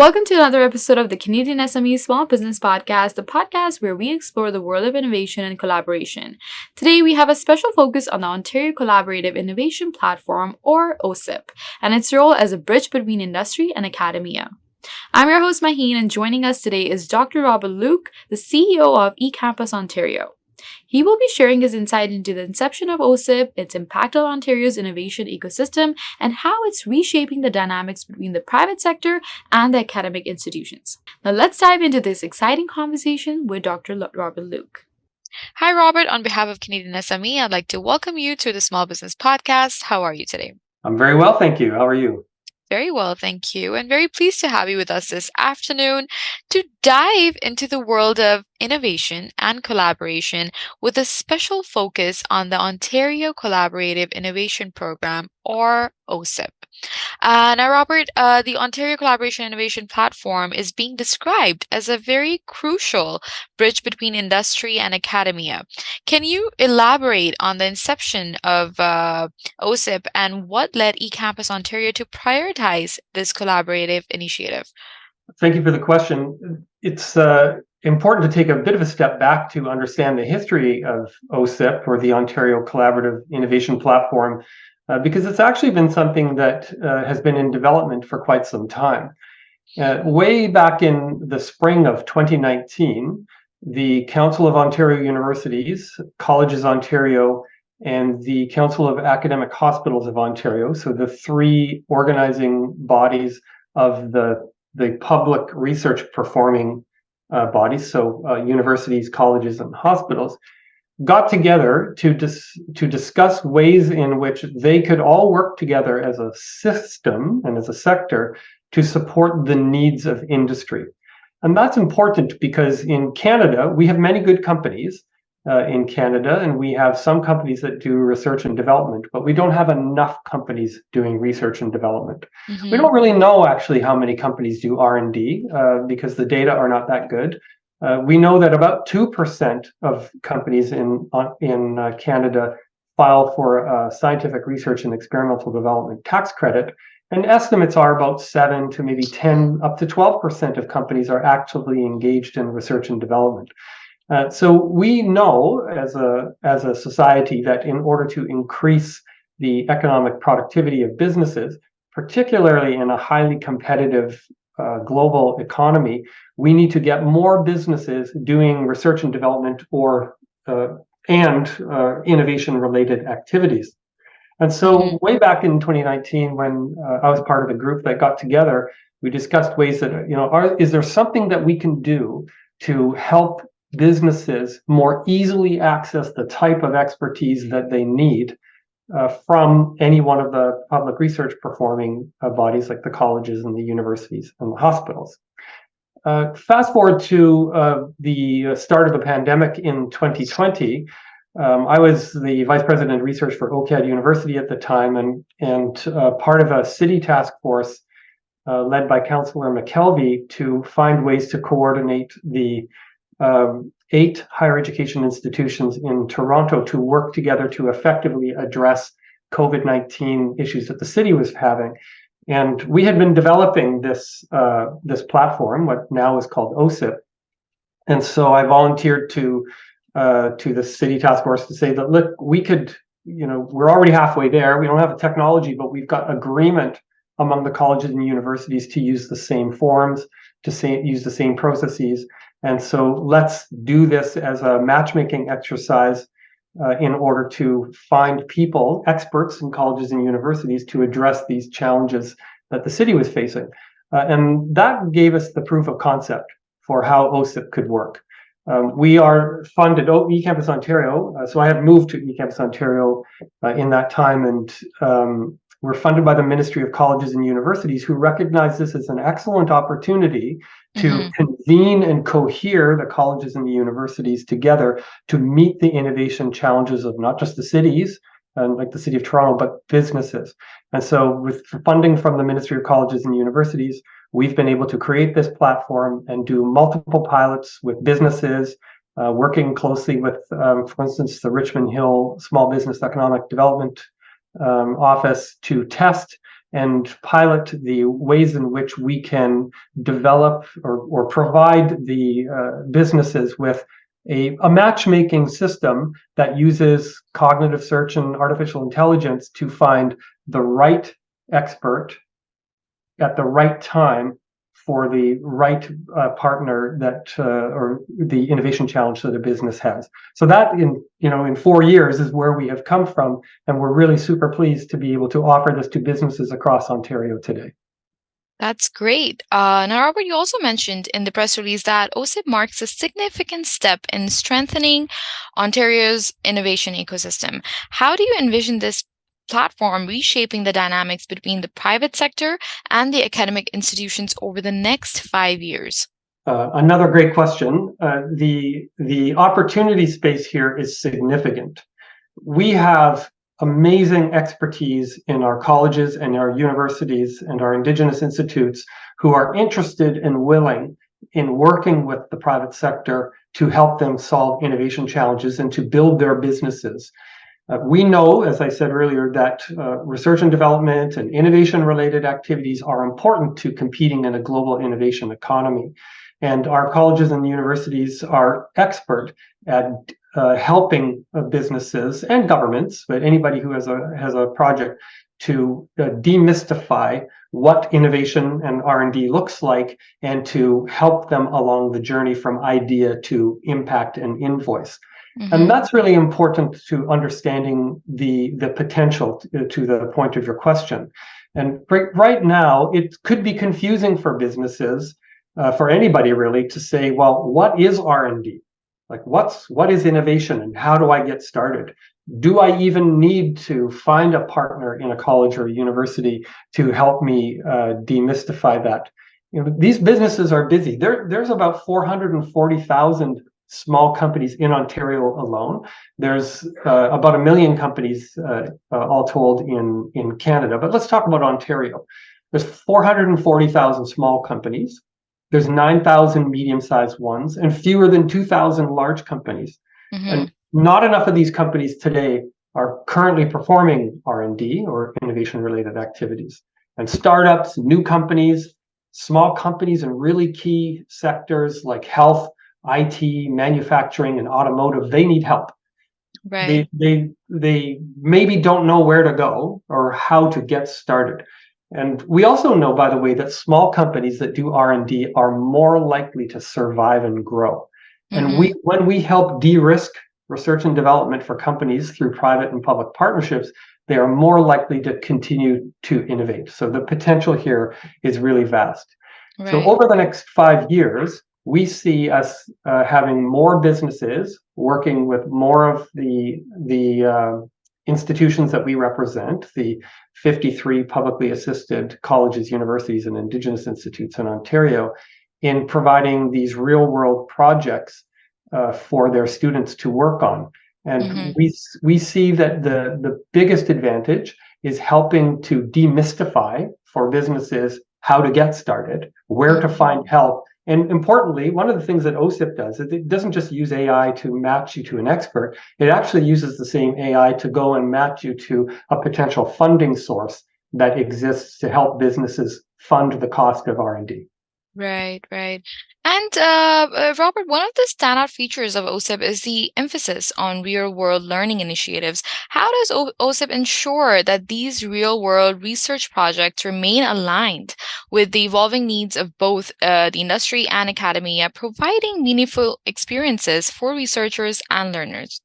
Welcome to another episode of the Canadian SME Small Business Podcast, the podcast where we explore the world of innovation and collaboration. Today, we have a special focus on the Ontario Collaborative Innovation Platform, or OCIP, and its role as a bridge between industry and academia. I'm your host, Maheen, and joining us today is Dr. Robert Luke, the CEO of eCampusOntario. He will be sharing his insight into the inception of OCIP, its impact on Ontario's innovation ecosystem, and how it's reshaping the dynamics between the private sector and the academic institutions. Now let's dive into this exciting conversation with Dr. Robert Luke. Hi, Robert. On behalf of Canadian SME, I'd like to welcome you to the Small Business Podcast. How are you today? I'm very well, thank you. How are you? Very well, thank you, and very pleased to have you with us this afternoon to dive into the world of innovation and collaboration with a special focus on the Ontario Collaborative Innovation Program, or OCIP. Now, Robert, the Ontario Collaboration Innovation Platform is being described as a very crucial bridge between industry and academia. Can you elaborate on the inception of OCIP and what led eCampusOntario to prioritize this collaborative initiative? Thank you for the question. It's important to take a bit of a step back to understand the history of OCIP, or the Ontario Collaborative Innovation Platform, because it's actually been something that has been in development for quite some time. Way back in the spring of 2019, the Council of Ontario Universities, Colleges Ontario, and the Council of Academic Hospitals of Ontario, so the three organizing bodies of the public research performing bodies, so universities, colleges, and hospitals, got together to discuss ways in which they could all work together as a system and as a sector to support the needs of industry. And that's important because in Canada, we have many good companies in Canada, and we have some companies that do research and development, but we don't have enough companies doing research and development. Mm-hmm. We don't really know actually how many companies do R&D because the data are not that good. We know that about 2% of companies in Canada file for scientific research and experimental development tax credit, and estimates are about 7 to maybe 10, up to 12% of companies are actively engaged in research and development. So we know as a society that in order to increase the economic productivity of businesses, particularly in a highly competitive global economy, we need to get more businesses doing research and development and innovation-related activities. And so way back in 2019, when I was part of a group that got together, we discussed ways that, is there something that we can do to help businesses more easily access the type of expertise that they need from any one of the public research performing bodies like the colleges and the universities and the hospitals. Fast forward to the start of the pandemic in 2020. I was the vice president of research for OCAD University at the time, and part of a city task force led by Councillor McKelvey to find ways to coordinate the 8 higher education institutions in Toronto to work together to effectively address COVID-19 issues that the city was having. And we had been developing this platform, what now is called OCIP. And so I volunteered to the city task force to say that, look, we could, we're already halfway there. We don't have the technology, but we've got agreement among the colleges and universities to use the same forms, use the same processes. And so let's do this as a matchmaking exercise in order to find people, experts in colleges and universities, to address these challenges that the city was facing. And that gave us the proof of concept for how OCIP could work. We are funded, eCampusOntario, so I have moved to eCampusOntario in that time, and we're funded by the Ministry of Colleges and Universities, who recognize this as an excellent opportunity to convene and cohere the colleges and the universities together to meet the innovation challenges of not just the cities, like the City of Toronto, but businesses. And so with funding from the Ministry of Colleges and Universities, we've been able to create this platform and do multiple pilots with businesses, working closely with, for instance, the Richmond Hill Small Business Economic Development Office to test and pilot the ways in which we can develop or provide the businesses with a matchmaking system that uses cognitive search and artificial intelligence to find the right expert at the right time for the right partner that or the innovation challenge that a business has. So that in 4 years is where we have come from, and we're really super pleased to be able to offer this to businesses across Ontario today. That's great. Now, Robert, you also mentioned in the press release that OCIP marks a significant step in strengthening Ontario's innovation ecosystem. How do you envision this platform reshaping the dynamics between the private sector and the academic institutions over the next 5 years? Another great question. The opportunity space here is significant. We have amazing expertise in our colleges and our universities and our Indigenous institutes who are interested and willing in working with the private sector to help them solve innovation challenges and to build their businesses. We know, as I said earlier, that research and development and innovation-related activities are important to competing in a global innovation economy. And our colleges and universities are expert at helping businesses and governments, but anybody who has a project, to demystify what innovation and R&D looks like, and to help them along the journey from idea to impact and invoice. Mm-hmm. And that's really important to understanding the potential to the point of your question. And right now, it could be confusing for businesses, for anybody really, to say, well, what is R&D? Like, what is innovation, and how do I get started? Do I even need to find a partner in a college or a university to help me demystify that? These businesses are busy. There's about 440,000 small companies in Ontario alone. There's about 1 million companies all told in Canada. But let's talk about Ontario. There's 440,000 small companies. There's 9,000 medium-sized ones and fewer than 2,000 large companies. Mm-hmm. And not enough of these companies today are currently performing R&D or innovation-related activities. And startups, new companies, small companies in really key sectors like health, IT, manufacturing, and automotive, they need help. Right. They maybe don't know where to go or how to get started. And we also know, by the way, that small companies that do R&D are more likely to survive and grow. Mm-hmm. And when we help de-risk research and development for companies through private and public partnerships, they are more likely to continue to innovate. So the potential here is really vast. Right. So over the next 5 years, we see us having more businesses working with more of the institutions that we represent, the 53 publicly assisted colleges, universities, and Indigenous institutes in Ontario, in providing these real-world projects for their students to work on. And mm-hmm. we see that the biggest advantage is helping to demystify for businesses how to get started, where to find help. And importantly, one of the things that OCIP does is it doesn't just use AI to match you to an expert. It actually uses the same AI to go and match you to a potential funding source that exists to help businesses fund the cost of R&D. Right. And Robert, one of the standout features of OCIP is the emphasis on real-world learning initiatives. How does OCIP ensure that these real-world research projects remain aligned with the evolving needs of both the industry and academia, providing meaningful experiences for researchers and learners?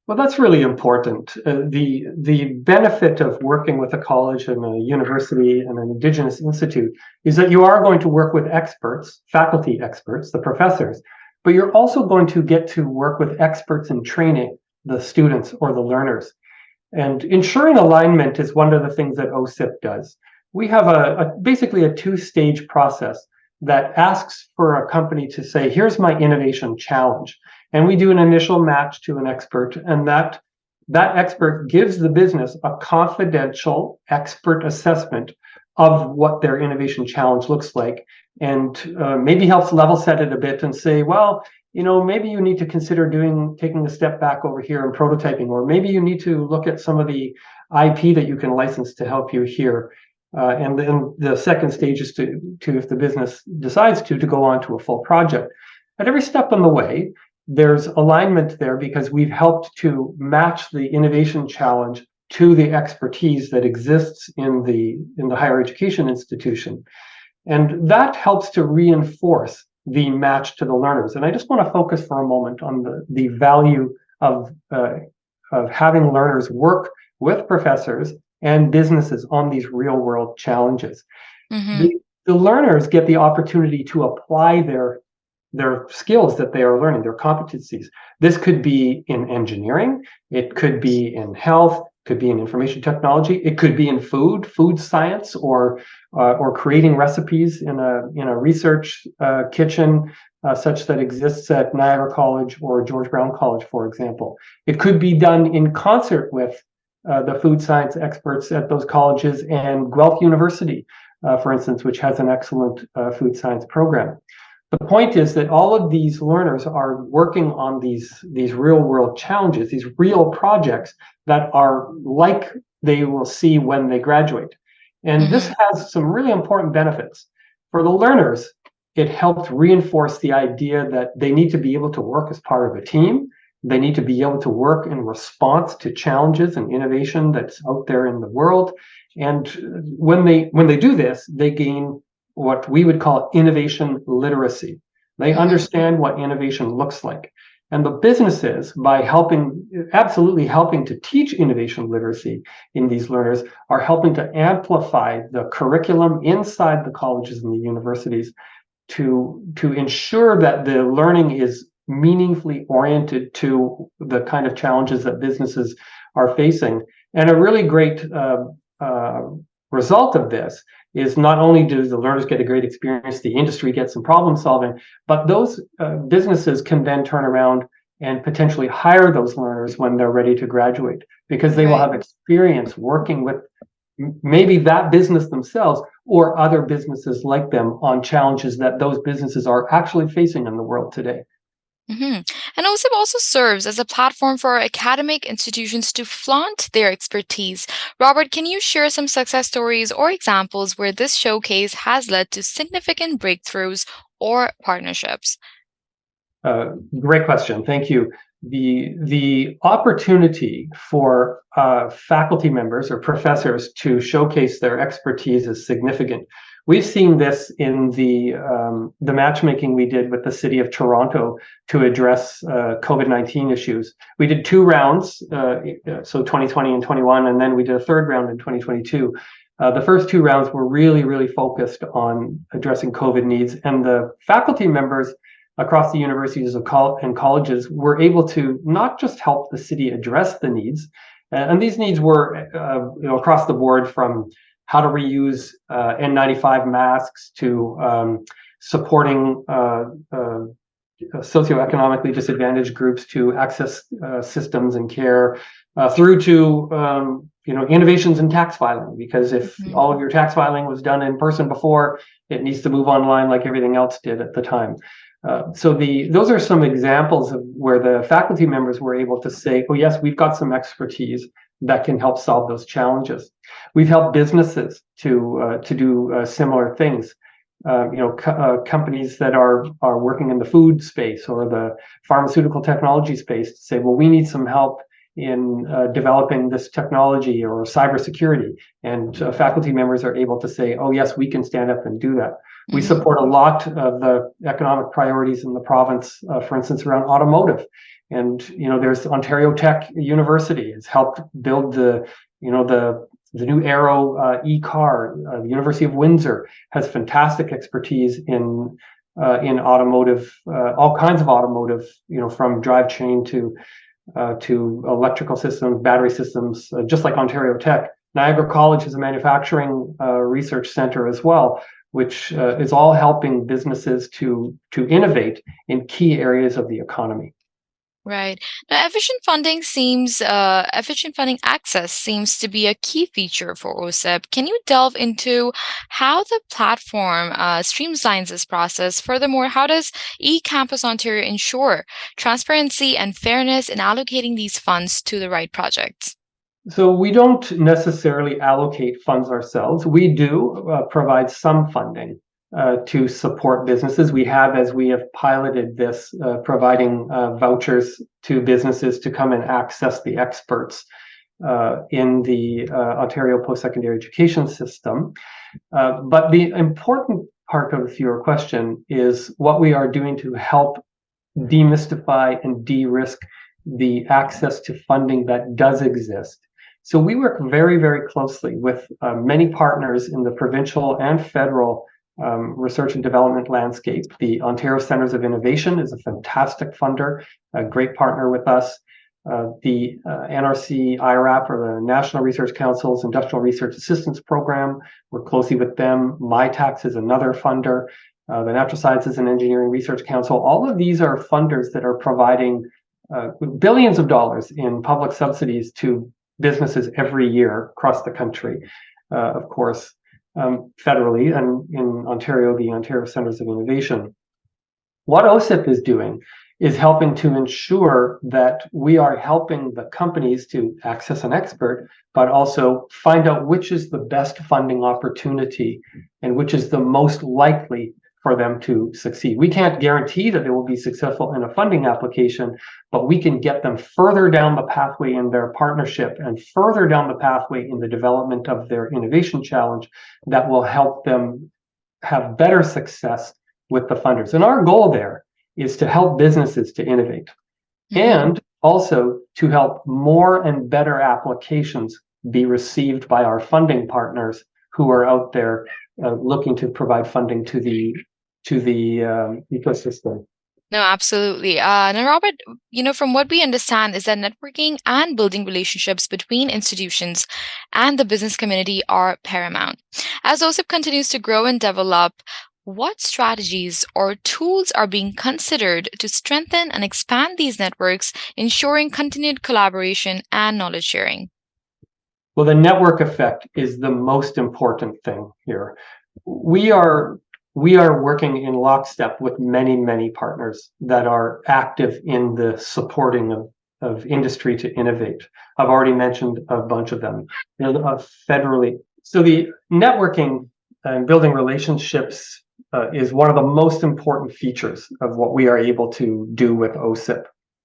Well, that's really important. The benefit of working with a college and a university and an Indigenous institute is that you are going to work with experts, faculty experts, the professors, but you're also going to get to work with experts in training the students or the learners. And ensuring alignment is one of the things that OCIP does. We have basically a two-stage process that asks for a company to say, here's my innovation challenge. And we do an initial match to an expert, and that expert gives the business a confidential expert assessment of what their innovation challenge looks like, and maybe helps level set it a bit and say, well, maybe you need to consider taking a step back over here and prototyping, or maybe you need to look at some of the IP that you can license to help you here. And then the second stage is to if the business decides to go on to a full project. At every step on the way, there's alignment there because we've helped to match the innovation challenge to the expertise that exists in the higher education institution. And that helps to reinforce the match to the learners. And I just want to focus for a moment on the value of having learners work with professors and businesses on these real world challenges. Mm-hmm. The learners get the opportunity to apply their skills that they are learning, their competencies. This could be in engineering, it could be in health, could be in information technology, it could be in food science, or creating recipes in a research kitchen such that exists at Niagara College or George Brown College, for example. It could be done in concert with the food science experts at those colleges and Guelph University, for instance, which has an excellent food science program. The point is that all of these learners are working on these real world challenges, these real projects that are like they will see when they graduate. And this has some really important benefits. For the learners, it helps reinforce the idea that they need to be able to work as part of a team. They need to be able to work in response to challenges and innovation that's out there in the world. And when they do this, they gain what we would call innovation literacy. They understand what innovation looks like. And the businesses, by absolutely helping to teach innovation literacy in these learners, are helping to amplify the curriculum inside the colleges and the universities to ensure that the learning is meaningfully oriented to the kind of challenges that businesses are facing. And a really great result of this is not only do the learners get a great experience, the industry gets some problem solving, but those businesses can then turn around and potentially hire those learners when they're ready to graduate, because they will have experience working with maybe that business themselves or other businesses like them on challenges that those businesses are actually facing in the world today. And OCIP also serves as a platform for academic institutions to flaunt their expertise. Robert, can you share some success stories or examples where this showcase has led to significant breakthroughs or partnerships? Great question. Thank you. The opportunity for faculty members or professors to showcase their expertise is significant. We've seen this in the matchmaking we did with the City of Toronto to address COVID-19 issues. We did 2 rounds, so 2020 and 21, and then we did a 3rd round in 2022. The first 2 rounds were really, really focused on addressing COVID needs, and the faculty members across the universities and colleges were able to not just help the city address the needs, and these needs were across the board, from how to reuse N95 masks to supporting socioeconomically disadvantaged groups to access systems and care, through to innovations in tax filing, because if all of your tax filing was done in person before, it needs to move online like everything else did at the time. So those are some examples of where the faculty members were able to say, oh yes, we've got some expertise that can help solve those challenges. We've helped businesses to do similar things. Companies that are working in the food space or the pharmaceutical technology space to say, well, we need some help in developing this technology or cybersecurity, and faculty members are able to say, oh yes, we can stand up and do that. We support a lot of the economic priorities in the province, for instance, around automotive. And there's Ontario Tech University has helped build the new Aero e-car. The University of Windsor has fantastic expertise in automotive, all kinds of automotive, from drivetrain to electrical systems, battery systems, just like Ontario Tech. Niagara College is a manufacturing research center as well, which is all helping businesses to innovate in key areas of the economy. Right. Now, efficient funding access seems to be a key feature for OCIP. Can you delve into how the platform streamlines this process? Furthermore, how does eCampusOntario ensure transparency and fairness in allocating these funds to the right projects? So we don't necessarily allocate funds ourselves. We do provide some funding to support businesses. We have, as we have piloted this, providing vouchers to businesses to come and access the experts in the Ontario post-secondary education system. But the important part of your question is what we are doing to help demystify and de-risk the access to funding that does exist. So we work very, very closely with many partners in the provincial and federal research and development landscape. The Ontario Centres of Innovation is a fantastic funder, a great partner with us. The NRC IRAP, or the National Research Council's Industrial Research Assistance Program, we're closely with them. MyTax is another funder. The Natural Sciences and Engineering Research Council. All of these are funders that are providing billions of dollars in public subsidies to businesses every year across the country. Of course, federally, and in Ontario, the Ontario Centres of Innovation. What OCIP is doing is helping to ensure that we are helping the companies to access an expert, but also find out which is the best funding opportunity and which is the most likely for them to succeed. We can't guarantee that they will be successful in a funding application, but we can get them further down the pathway in their partnership and further down the pathway in the development of their innovation challenge that will help them have better success with the funders. And our goal there is to help businesses to innovate and also to help more and better applications be received by our funding partners who are out there looking to provide funding to the ecosystem. No, absolutely. Now, Robert, from what we understand is that networking and building relationships between institutions and the business community are paramount. As OCIP continues to grow and develop, what strategies or tools are being considered to strengthen and expand these networks, ensuring continued collaboration and knowledge sharing? Well, the network effect is the most important thing here. We are working in lockstep with many, many partners that are active in the supporting of industry to innovate. I've already mentioned a bunch of them. Federally. So the networking and building relationships is one of the most important features of what we are able to do with OCIP.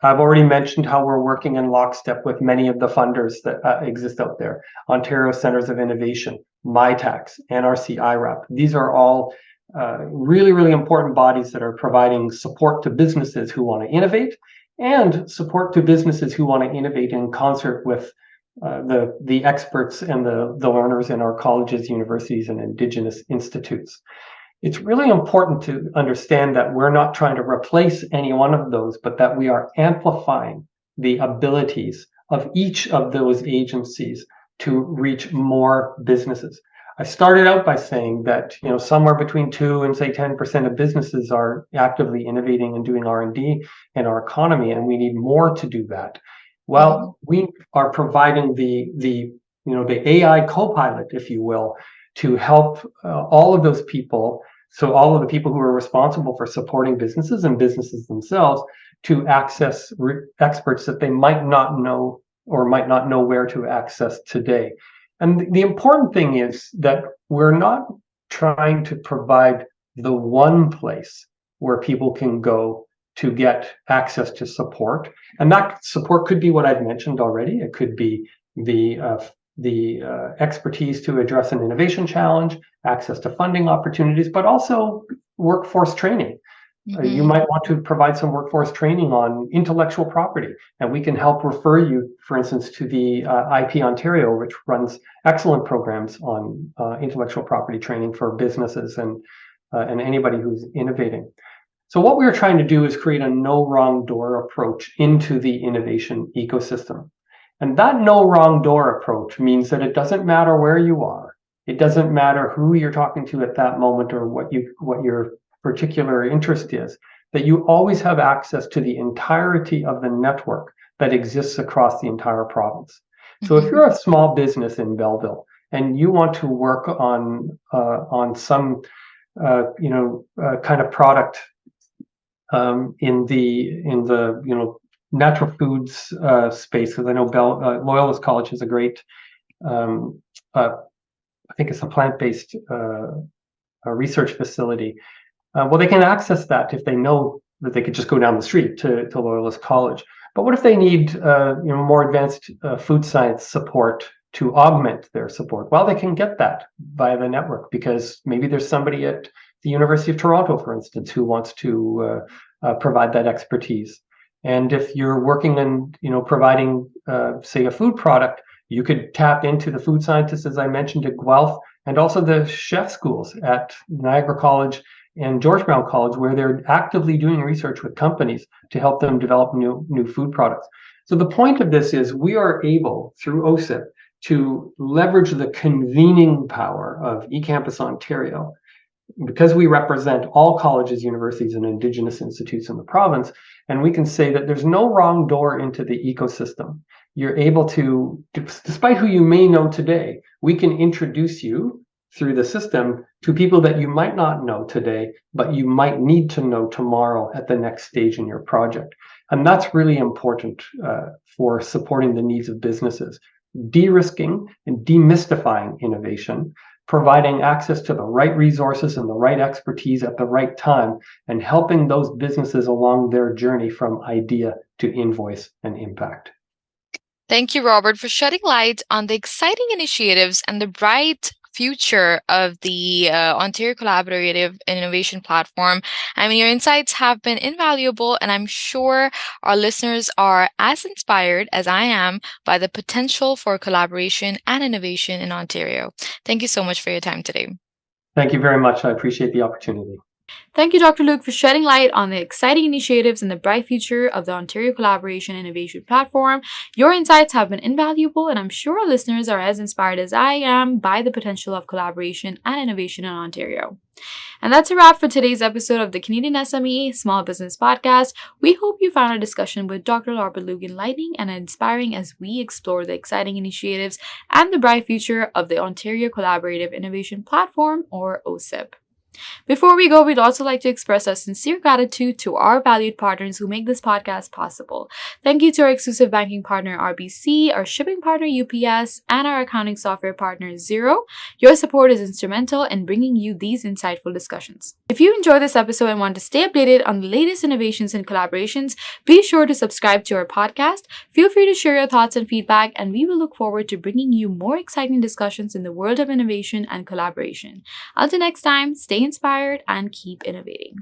I've already mentioned how we're working in lockstep with many of the funders that exist out there. Ontario Centres of Innovation, MyTax, NRC IRAP. These are all really, really important bodies that are providing support to businesses who want to innovate and support to businesses who want to innovate in concert with the experts and the learners in our colleges, universities, and Indigenous institutes. It's really important to understand that we're not trying to replace any one of those, but that we are amplifying the abilities of each of those agencies to reach more businesses. I started out by saying that somewhere between 2 and say 10% of businesses are actively innovating and doing R&D in our economy, and we need more to do that. Well, we are providing the AI co-pilot, if you will, to help all of those people. So all of the people who are responsible for supporting businesses and businesses themselves to access experts that they might not know or might not know where to access today. And the important thing is that we're not trying to provide the one place where people can go to get access to support. And that support could be what I've mentioned already. It could be the expertise to address an innovation challenge, access to funding opportunities, but also workforce training. You might want to provide some workforce training on intellectual property, and we can help refer you, for instance, to the IP Ontario, which runs excellent programs on intellectual property training for businesses and anybody who's innovating. So what we're trying to do is create a no wrong door approach into the innovation ecosystem. And that no wrong door approach means that it doesn't matter where you are. It doesn't matter who you're talking to at that moment or what your particular interest is, that you always have access to the entirety of the network that exists across the entire province. So if you're a small business in Belleville and you want to work on some kind of product in the natural foods space, because I know Loyalist College has a great, I think it's a plant-based research facility. Well, they can access that if they know that they could just go down the street to Loyalist College. But what if they need more advanced food science support to augment their support? Well, they can get that via the network, because maybe there's somebody at the University of Toronto, for instance, who wants to provide that expertise. And if you're working in, providing, say, a food product, you could tap into the food scientists, as I mentioned, at Guelph, and also the chef schools at Niagara College and George Brown College, where they're actively doing research with companies to help them develop new food products. So the point of this is we are able, through OCIP, to leverage the convening power of eCampusOntario, because we represent all colleges, universities, and Indigenous institutes in the province, and we can say that there's no wrong door into the ecosystem. You're able to, despite who you may know today, we can introduce you through the system to people that you might not know today, but you might need to know tomorrow at the next stage in your project. And that's really important for supporting the needs of businesses, de-risking and demystifying innovation, providing access to the right resources and the right expertise at the right time, and helping those businesses along their journey from idea to invoice and impact. Thank you, Robert, for shedding light on the exciting initiatives and the bright future of the Ontario Collaborative Innovation Platform. I mean, your insights have been invaluable, and I'm sure our listeners are as inspired as I am by the potential for collaboration and innovation in Ontario. Thank you so much for your time today. Thank you very much. I appreciate the opportunity. Thank you, Dr. Luke, for shedding light on the exciting initiatives and the bright future of the Ontario Collaboration Innovation Platform. Your insights have been invaluable, and I'm sure our listeners are as inspired as I am by the potential of collaboration and innovation in Ontario. And that's a wrap for today's episode of the Canadian SME Small Business Podcast. We hope you found our discussion with Dr. Robert Luke enlightening and inspiring as we explore the exciting initiatives and the bright future of the Ontario Collaborative Innovation Platform, or OCIP. Before we go, we'd also like to express our sincere gratitude to our valued partners who make this podcast possible. Thank you to our exclusive banking partner, RBC, our shipping partner, UPS, and our accounting software partner, Xero. Your support is instrumental in bringing you these insightful discussions. If you enjoyed this episode and want to stay updated on the latest innovations and collaborations, be sure to subscribe to our podcast. Feel free to share your thoughts and feedback, and we will look forward to bringing you more exciting discussions in the world of innovation and collaboration. Until next time, stay inspired and keep innovating.